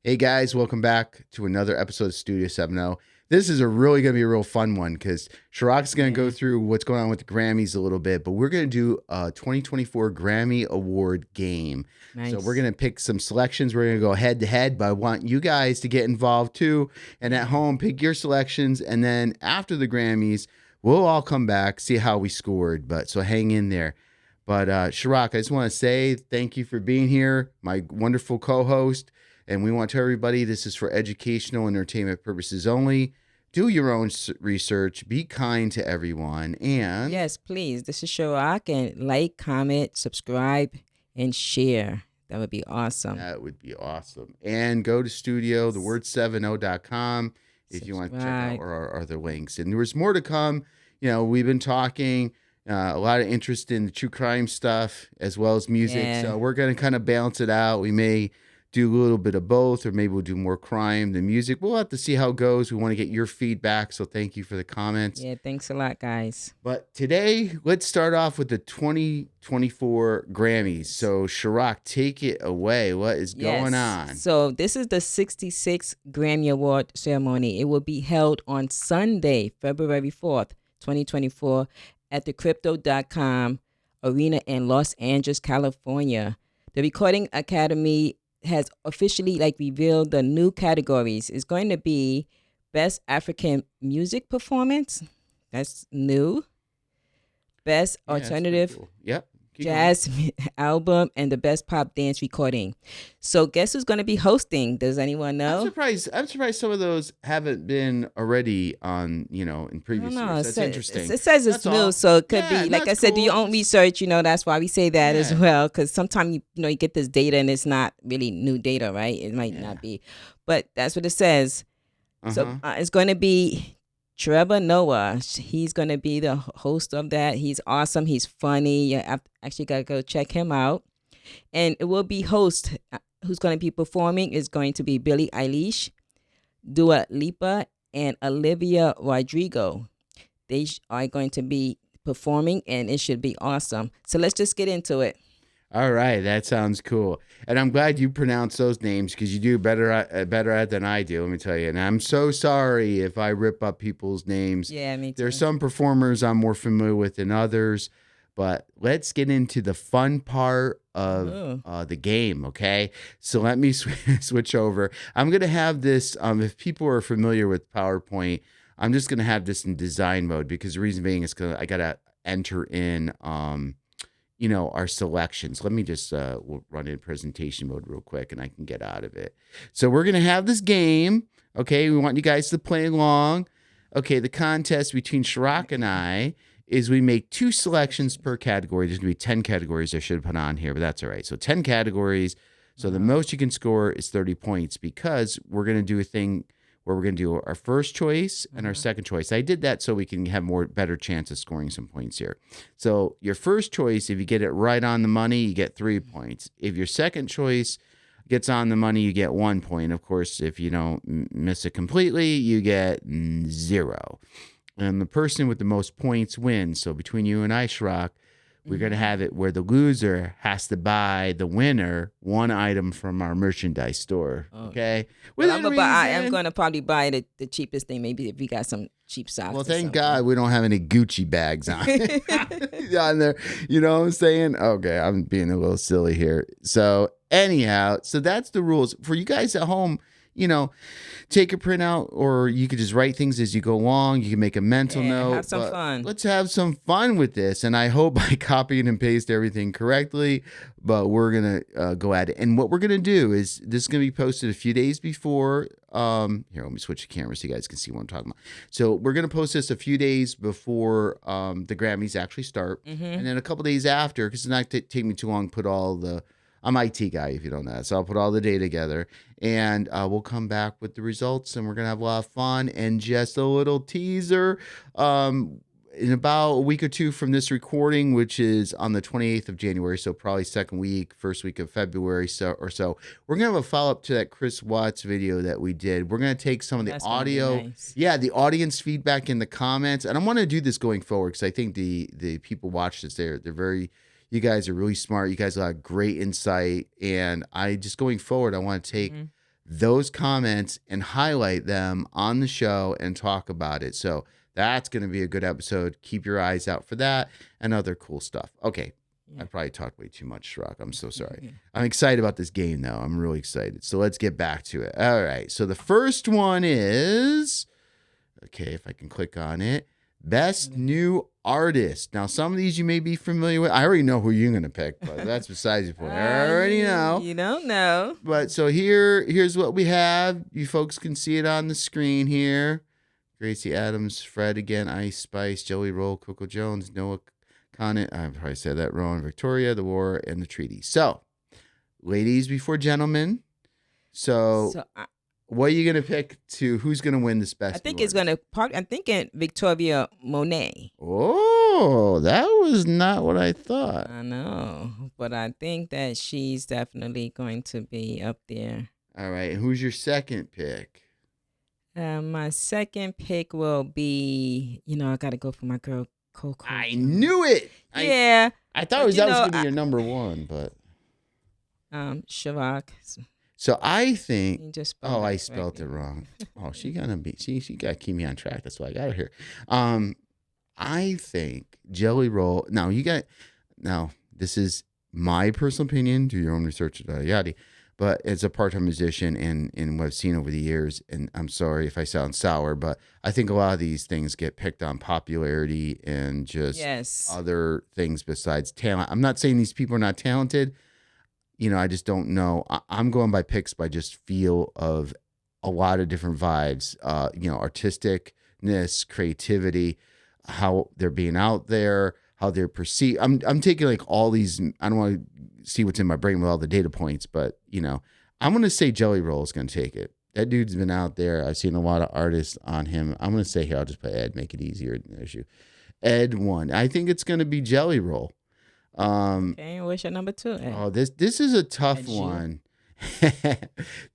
Hey guys, welcome back to another episode of Studio 70. This is really going to be a real fun one because Cha-roc's going to go through what's going on with the Grammys a little bit, but we're going to do a 2024 Grammy Award Game. Nice. So we're going to pick some selections. We're going to go head to head, but I want you guys to get involved too. And at home, pick your selections. And then after the Grammys, we'll all come back, see how we scored. But so hang in there. But Cha-roc, I just want to say thank you for being here, my wonderful co-host. And we want to tell everybody this is for educational and entertainment purposes only. Do your own research. Be kind to everyone. And yes, please. This is Cha-roc, and like, comment, subscribe, and share. That would be awesome. That would be awesome. And go to studio, the word 70.com if you want to check out our other links. And there's more to come. You know, we've been talking. A lot of interest in the true crime stuff as well as music. Yeah. So we're going to kind of balance it out. We may do a little bit of both, or maybe we'll do more crime than music. We'll have to see how it goes. We want to get your feedback, so thank you for the comments. Yeah, thanks a lot, guys. But today, let's start off with the 2024 Grammys. So, Cha-roc, take it away. What is going on? So this is the 66th Grammy Award ceremony. It will be held on Sunday, February 4th, 2024, at the Crypto.com Arena in Los Angeles, California. The Recording Academy has officially revealed the new categories. It's going to be Best African Music Performance. That's new. Best Alternative Cool. Yep. Jazz Album, and the Best Pop Dance Recording. So guess who's going to be hosting? Does anyone know? I'm surprised some of those haven't been already on, in previous years. That's interesting. It says it's new, so it could be. Like I said, do your own research. That's why we say that as well, because sometimes you get this data and it's not really new data, right? It might not be, but that's what it says. So it's going to be Trevor Noah. He's going to be the host of that. He's awesome. He's funny. You actually got to go check him out. And it will be host who's going to be performing is going to be Billie Eilish, Dua Lipa, and Olivia Rodrigo. They are going to be performing, and it should be awesome. So let's just get into it. All right, that sounds cool. And I'm glad you pronounced those names because you do better at than I do, let me tell you. And I'm so sorry if I rip up people's names. Yeah, me too. There's some performers I'm more familiar with than others, but let's get into the fun part of the game, okay? So let me switch over. I'm going to have this, if people are familiar with PowerPoint, I'm just going to have this in design mode because the reason being is because I got to enter in our selections. Let me just we'll run in presentation mode real quick and I can get out of it. So we're going to have this game. Okay. We want you guys to play along. Okay. The contest between Cha-roc and I is we make 2 selections per category. There's going to be 10 categories I should have put on here, but that's all right. So 10 categories. So the most you can score is 30 points because we're going to do a thing where we're going to do our first choice and our second choice. I did that so we can have better chance of scoring some points here. So your first choice, if you get it right on the money, you get 3 points. If your second choice gets on the money, you get 1 point. Of course, if you don't miss it completely, you get 0. And the person with the most points wins. So between you and I, Cha-roc, we're going to have it where the loser has to buy the winner 1 item from our merchandise store. Okay? Well, I'm going to probably buy the cheapest thing, maybe if you got some cheap socks. Well, thank God we don't have any Gucci bags on on there. You know what I'm saying? Okay, I'm being a little silly here. So anyhow, so that's the rules. For you guys at home, take a printout, or you could just write things as you go along. You can make a mental note. Have some fun. Let's have some fun with this. And I hope I copied and pasted everything correctly, but we're going to go at it. And what we're going to do is this is going to be posted a few days before. Here, let me switch the camera so you guys can see what I'm talking about. So we're going to post this a few days before the Grammys actually start. And then a couple days after, because it's not take me too long to put all the... I'm IT guy, if you don't know that. So I'll put all the data together, and we'll come back with the results, and we're going to have a lot of fun. And just a little teaser, in about a week or two from this recording, which is on the 28th of January, so probably second week, first week of February or so, we're going to have a follow-up to that Chris Watts video that we did. We're going to take some of the audio, the audience feedback in the comments. And I want to do this going forward because I think the people watch this, they're very... You guys are really smart. You guys have great insight. And I just going forward, I want to take those comments and highlight them on the show and talk about it. So that's going to be a good episode. Keep your eyes out for that and other cool stuff. Okay. I probably talked way too much, Cha-roc. I'm so sorry. I'm excited about this game, though. I'm really excited. So let's get back to it. All right. So the first one is, okay, if I can click on it, Best New Artist. Now, some of these you may be familiar with. I already know who you're going to pick, but that's besides the point. I already know. You don't know. But so here's what we have. You folks can see it on the screen here. Gracie Adams, Fred again, Ice Spice, Jelly Roll, Coco Jones, Noah Conant, I probably said that wrong, Victoria, The War, and The Treaty. So, ladies before gentlemen. So what are you going to pick to who's going to win this best? I think it's going to, I'm thinking Victoria Monet. Oh, that was not what I thought. I know, but I think that she's definitely going to be up there. All right. And who's your second pick? My second pick will be, I got to go for my girl, Coco. I knew it. Yeah. I thought that was going to be your number one, but. Cha-roc. So I think. I spelled correctly. it wrong. Oh, she gotta keep me on track. That's why I got her here. I think Jelly Roll. Now this is my personal opinion. Do your own research, yada. But as a part-time musician and what I've seen over the years, and I'm sorry if I sound sour, but I think a lot of these things get picked on popularity and just other things besides talent. I'm not saying these people are not talented. I just don't know. I'm going by picks by just feel of a lot of different vibes, artisticness, creativity, how they're being out there, how they're perceived. I'm taking like all these, I don't want to see what's in my brain with all the data points, but I'm going to say Jelly Roll is going to take it. That dude's been out there. I've seen a lot of artists on him. I'm going to say here, I'll just put Ed, make it easier. Ed won. I think it's going to be Jelly Roll. Okay, what's your number two? Ed? Oh, this is a tough one.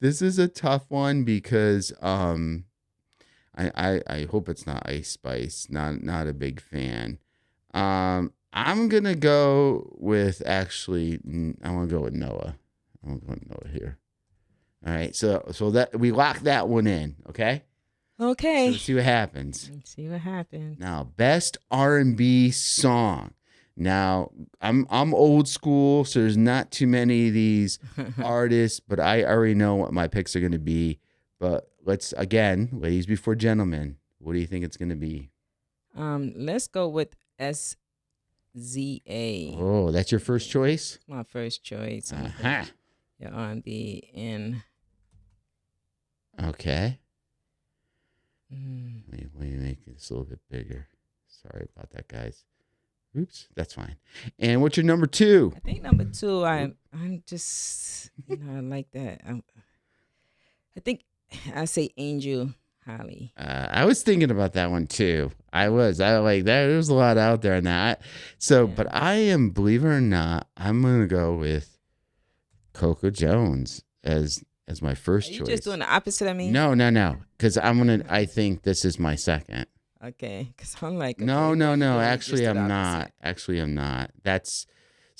This is a tough one because I hope it's not Ice Spice. Not a big fan. I'm gonna go with I want to go with Noah. I'm gonna go with Noah here. All right, so that we lock that one in, okay? Okay. So let's see what happens. Let's see what happens. Now, best R&B song. Now, I'm old school, so there's not too many of these artists, but I already know what my picks are going to be. But let's, again, ladies before gentlemen, what do you think it's going to be? Let's go with SZA. Oh, that's your first choice? My first choice. Uh-huh. Your R&B in. Okay. Let me make this a little bit bigger. Sorry about that, guys. Oops, that's fine. And what's your number two? I think number two, I'm just, I like that. I think I say Angel Holly. I was thinking about that one too. I like that. There's a lot out there on that. So, but I am, believe it or not, I'm gonna go with Coco Jones as my first choice. You just doing the opposite of me? No. Because I think this is my second. Okay, because I'm like, okay, no. Actually, I'm not.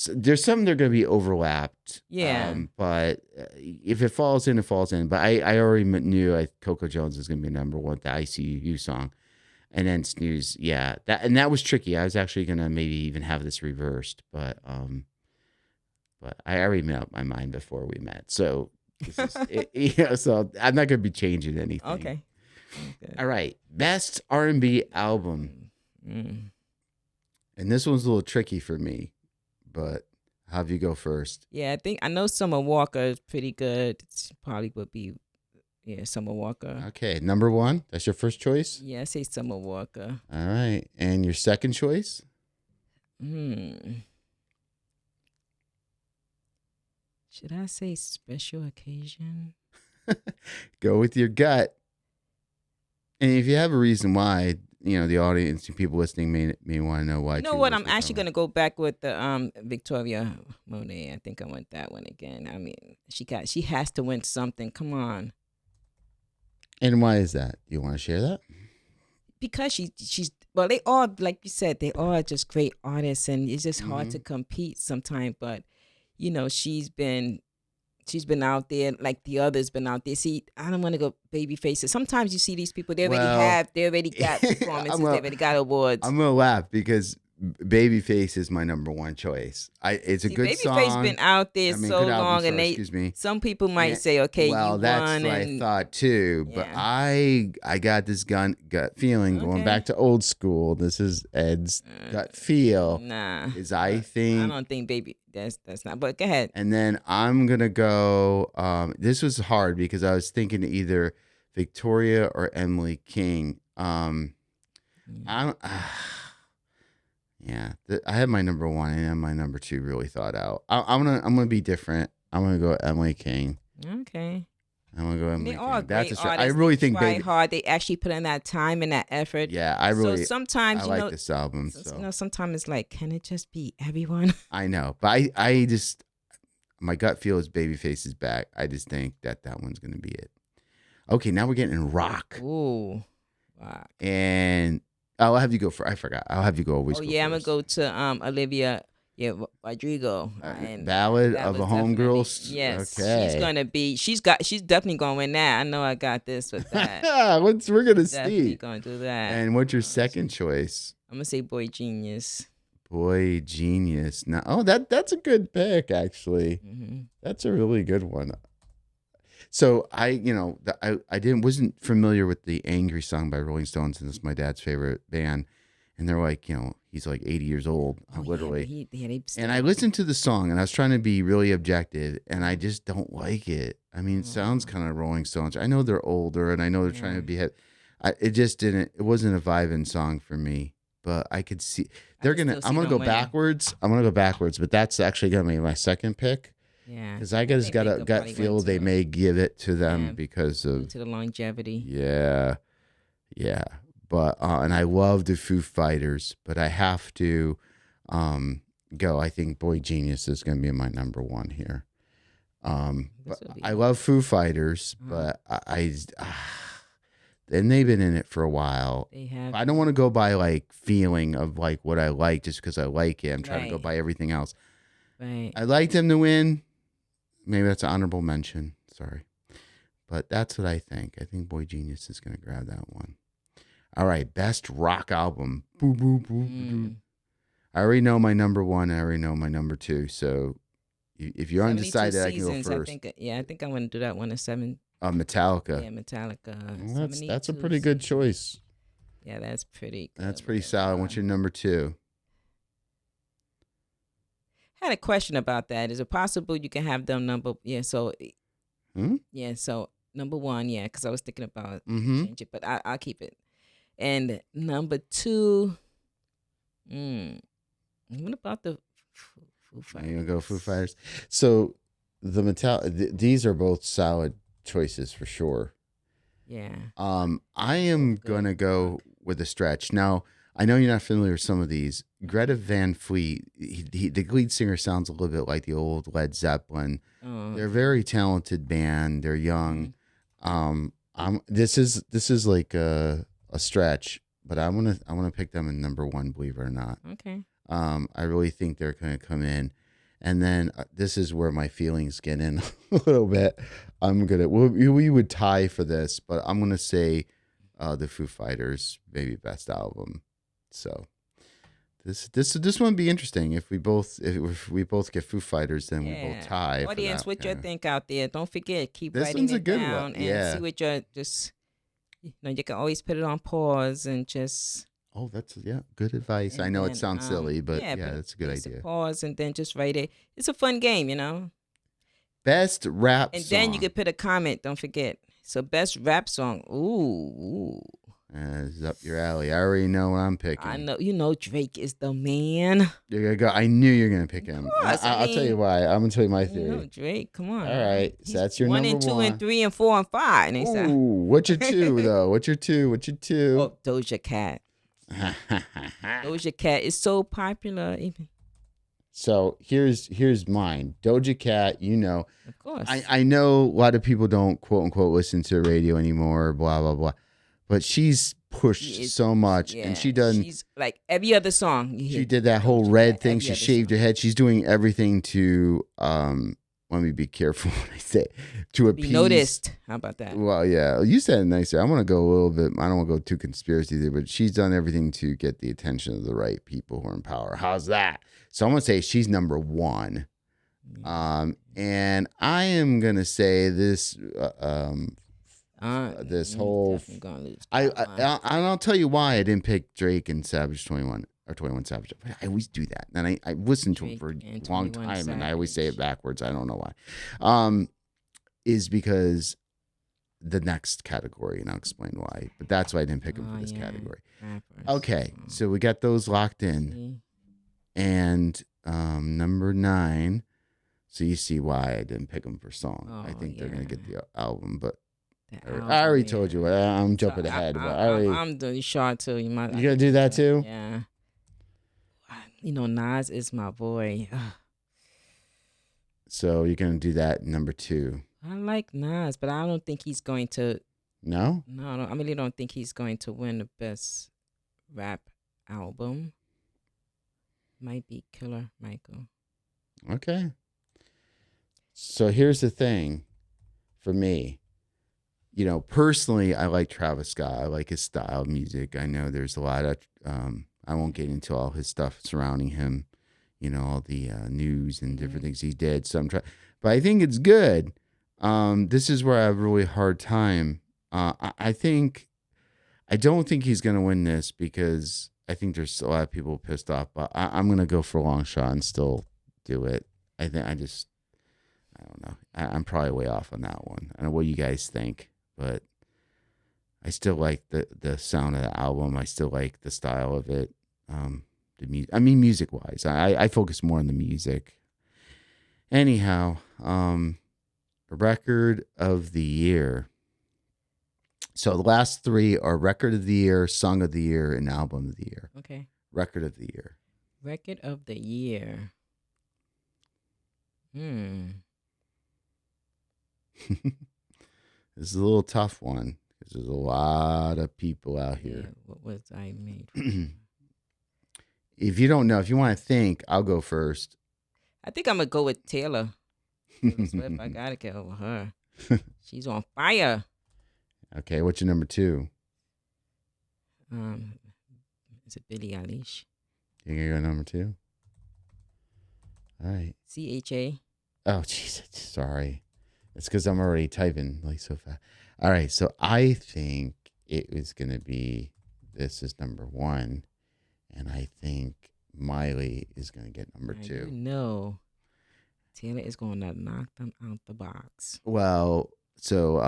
There's some that are going to be overlapped. Yeah. But if it falls in, it falls in. But I already knew Coco Jones is going to be number one, the ICU song. And then Snooze, yeah. That was tricky. I was actually going to maybe even have this reversed. But I already made up my mind before we met. So, so I'm not going to be changing anything. Okay. All right, best R&B album. And this one's a little tricky for me, but have you go first? Yeah, I know Summer Walker is pretty good. It probably would be, Summer Walker. Okay, number one. That's your first choice? Yeah, I say Summer Walker. All right, and your second choice? Should I say Special Occasion? Go with your gut. And if you have a reason why, the audience and people listening may want to know why. You know what? I'm actually going to go back with the Victoria Monet. I think I want that one again. I mean, she has to win something. Come on. And why is that? You want to share that? Because she's they all, like you said, they all just great artists, and it's just hard to compete sometimes. But she's she's been out there like the others been out there. See, I don't want to go baby faces. Sometimes you see these people, they already got performances, they already got awards. I'm gonna laugh because Babyface is my number one choice. It's a good song. Babyface been out there so long, and some people might say, okay, well, you that's won. what I thought too. But I got this gut feeling going back to old school. This is Ed's gut feel. Nah, I don't think baby. That's not. But go ahead. And then I'm gonna go. This was hard because I was thinking either Victoria or Emily King. Yeah, I have my number one and my number two really thought out. I'm gonna be different. I'm gonna go Emily King. Okay. I'm gonna go Emily King. That's a stretch. I really think they try hard. They actually put in that time and that effort. Yeah, I really. So sometimes I like this album. So sometimes it's like, can it just be everyone? I know, but I just my gut feel is Babyface is back. I just think that one's gonna be it. Okay, now we're getting rock. Ooh, rock. And I'll have you go for. I forgot. I'll have you go always. Oh yeah, I'm gonna go to Olivia. Yeah, Rodrigo. Ballad of a Homegirl. Yes, okay. She's gonna be. She's definitely gonna win that. I know I got this with that. We're gonna definitely see. Gonna do that. And what's your second choice? I'm gonna say Boy Genius. Boy Genius. Now, that's a good pick actually. Mm-hmm. That's a really good one. So I wasn't familiar with the Angry song by Rolling Stones, and it's my dad's favorite band. And they're like, he's like 80 years old, literally. And I listened to the song, and I was trying to be really objective, and I just don't like it. I mean, it sounds kind of Rolling Stones. I know they're older, and I know they're trying to be. It just didn't. It wasn't a vibing song for me. But I could see I'm gonna go backwards. I'm gonna go backwards, but that's actually gonna be my second pick. Yeah, because I just got a gut feel they may give it to them because of to the longevity. Yeah. But and I love the Foo Fighters, but I have to go. I think Boy Genius is going to be my number one here. But I love Foo Fighters, but and they've been in it for a while. They have. I don't want to go by like feeling of like what I like just because I like it. I'm trying to go by everything else. Right. I like them to win. Maybe that's an honorable mention. Sorry. But that's what I think. I think Boy Genius is going to grab that one. All right. Best rock album. Boo, boo, boo, boo. I already know my number one. I already know my number two. So if you're undecided, I can go first. I think I'm going to do that one at 7. Metallica. Yeah, Metallica. Well, that's a pretty good choice. Yeah, that's pretty good. That's pretty solid. What's your number two? Had a question about that. Is it possible you can have them number? Yeah, so yeah, so number one, yeah, because I was thinking about change it, but I'll keep it. And number two, what about the Foo Fighters? You gonna go Foo Fighters? So these are both solid choices for sure. Yeah. I am gonna go with a stretch now. I know you're not familiar with some of these. Greta Van Fleet, the lead singer sounds a little bit like the old Led Zeppelin. They're a very talented band. They're young. This is like a stretch, but I want to pick them in number one. Believe it or not. Okay. I really think they're going to come in, and then this is where my feelings get in a little bit. We would tie for this, but I'm gonna say the Foo Fighters maybe best album. So this one would be interesting if we both get Foo Fighters, then we both tie. Audience, what you think out there? Don't forget, keep this writing one's a good down one. and see what you're just. You can always put it on pause and just. Oh, that's good advice. I know it sounds silly, but that's a good idea. Pause and then just write it. It's a fun game, Best rap and song. then you could put a comment. Don't forget. So best rap song. Ooh. It's up your alley. I already know what I'm picking. I know. Drake is the man. You're gonna go. I knew you're gonna pick him. I'll tell you why. I'm gonna tell you my theory. Drake, come on. All right, so that's your one number one. 1 and 2 and 3 and 4 and 5. Ooh, what's your two though? What's your two? Oh, Doja Cat. Doja Cat is so popular. Even. So here's mine. Doja Cat. Of course. I know a lot of people don't quote unquote listen to the radio anymore. Blah blah blah. But she's pushed so much, and she done. She's like every other song. She did that whole red thing. She shaved her head. She's doing everything to let me be careful when I say to appease. Be noticed. How about that? Well, yeah, you said it nicer. I want to go a little bit. I don't want to go too conspiracy there, but she's done everything to get the attention of the right people who are in power. How's that? So I'm gonna say she's number one. And I am gonna say this. This whole. I'll tell you why I didn't pick Drake and Savage 21 or 21 Savage. I always do that, and I listened to him for a long time, Savage. And I always say it backwards. I don't know why. Is because the next category, and I'll explain why. But that's why I didn't pick him for this category. Okay, so we got those locked in, and number 9. So you see why I didn't pick them for song. I think they're gonna get the album, but I already told you. I'm jumping ahead, but I'm doing short too. You gonna do that too? Yeah. Nas is my boy. So you're gonna do that number 2. I like Nas, but I don't think he's going to. No. No, I really don't think he's going to win the best rap album. Might be Killer Michael. Okay. So here's the thing, for me. Personally, I like Travis Scott. I like his style of music. I know there's a lot of, I won't get into all his stuff surrounding him, all the news and different things he did. So but I think it's good. This is where I have a really hard time. I don't think he's going to win this because I think there's a lot of people pissed off, but I'm going to go for a long shot and still do it. I don't know. I'm probably way off on that one. I don't know what you guys think. But I still like the sound of the album. I still like the style of it. Music wise, I focus more on the music. Anyhow, record of the year. So the last 3 are record of the year, song of the year, and album of the year. Okay. Record of the year. Record of the year. This is a little tough one because there's a lot of people out here. Yeah, what was I made? If you don't know, if you want to think, I'll go first. I think I'm going to go with Taylor Swift. I got to get over her. She's on fire. Okay, what's your number 2? Is it Billie Eilish? You're going to go number 2? All right. CHA. Oh, Jesus. Sorry. It's because I'm already typing like so fast. All right, so I think it was going to be, this is number 1, and I think Miley is going to get number 2. No. Taylor is going to knock them out the box. Well, so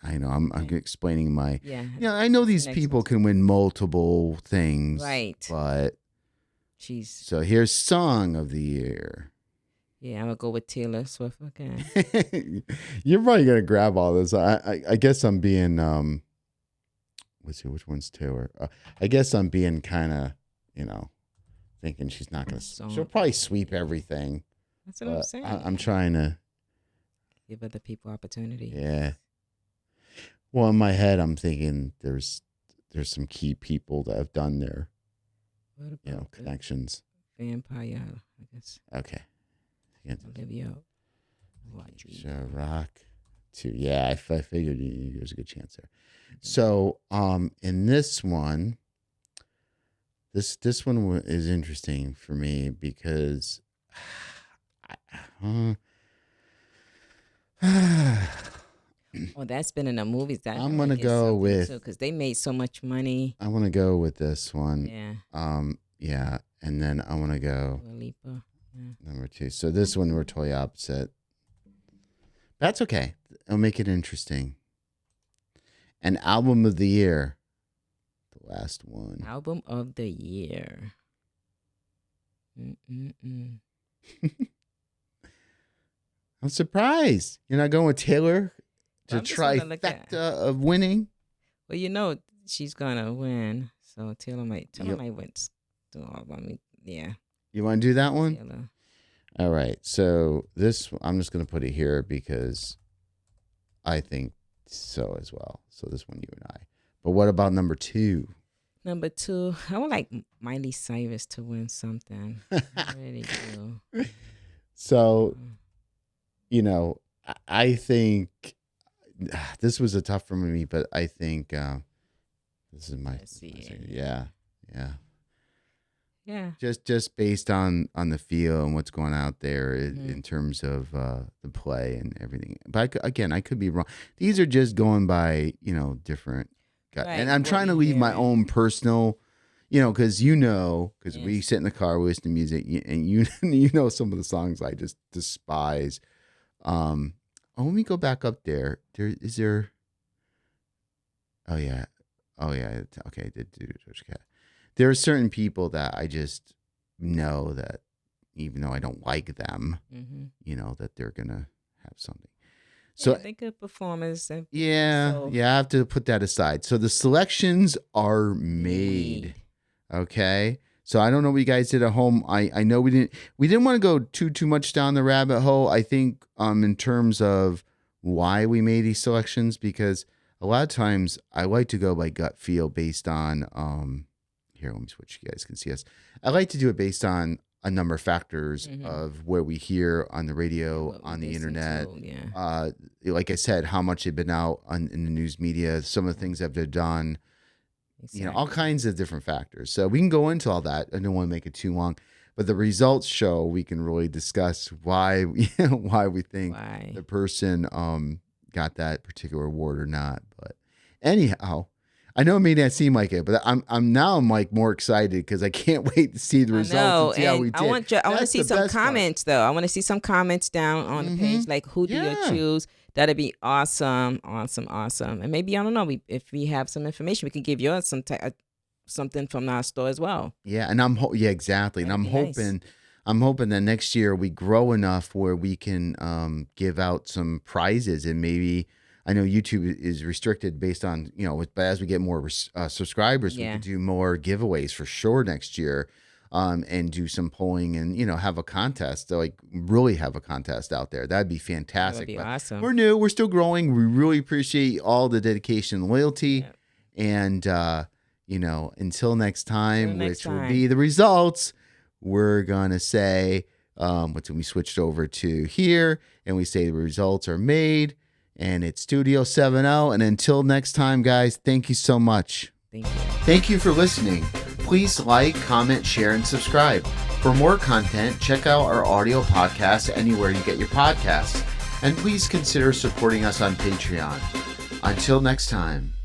I'm explaining my, I know these people can win multiple things. Right. But, so here's song of the year. Yeah, I'm going to go with Taylor Swift again. You're probably going to grab all this. I guess I'm being, let's see, which one's Taylor? I guess I'm being kind of, thinking she's not going to, she'll probably sweep everything. That's what I'm saying. I'm trying to give other people opportunity. Yeah. Well, in my head, I'm thinking there's some key people that have done their, connections. Vampire, I guess. Okay. Olivia. Cha-roc 2. Yeah, I figured there's a good chance there. So, in this one, this one is interesting for me because, that's been in the movies. That I'm gonna go with because they made so much money. I want to go with this one. Yeah. Yeah, and then I want to go. Number 2. So this one we're totally opposite. That's okay. I'll make it interesting. An album of the year. The last one. Album of the year. I'm surprised. You're not going with Taylor to trifecta of winning? Well, she's going to win. So Taylor might win. Yeah. You want to do that one? Taylor. All right. So this, I'm just going to put it here because I think so as well. So this one, you and I. But what about number 2? Number 2, I would like Miley Cyrus to win something. I really do. So you know, I think this was a tough for me, but I think this is my yeah. Yeah. Just based on the feel and what's going out there in terms of the play and everything. But I could be wrong. These are just going by, different. Right, and I'm what trying to we leave my hearing. own personal, because we sit in the car, we listen to music, and you know some of the songs I just despise. Let me go back up there. Is there? Oh yeah, okay. I did do Doja Cat. There are certain people that I just know that even though I don't like them, that they're gonna have something. So they good performers. And I have to put that aside. So the selections are made. Okay. So I don't know what you guys did at home. I know we didn't want to go too much down the rabbit hole. I think in terms of why we made these selections, because a lot of times I like to go by gut feel based on here, let me switch. You guys can see us. I like to do it based on a number of factors of where we hear on the radio, on the internet. Like I said, how much they've been out in the news media, some of the things that they've done, all kinds of different factors. So we can go into all that. I don't want to make it too long, but the results show we can really discuss why we think the person got that particular award or not. But anyhow, I know it may not seem like it, but I'm like more excited because I can't wait to see the results and see how we did. I want to see some comments though. I want to see some comments down on the page, like who do you choose? That'd be awesome. And maybe I don't know. If we have some information, we could give you something from our store as well. Yeah, and exactly. And I'm hoping that next year we grow enough where we can give out some prizes, and maybe. I know YouTube is restricted based on, but as we get more subscribers, we can do more giveaways for sure next year, and do some polling and, have a contest, like really have a contest out there. That'd be fantastic. That would be awesome. We're new. We're still growing. We really appreciate all the dedication and loyalty. And, until next time, will be the results, we're going to say, when we switched over to here and we say the results are made. And it's Studio 7-0. And until next time, guys, thank you so much. Thank you. Thank you for listening. Please like, comment, share, and subscribe. For more content, check out our audio podcast anywhere you get your podcasts. And please consider supporting us on Patreon. Until next time.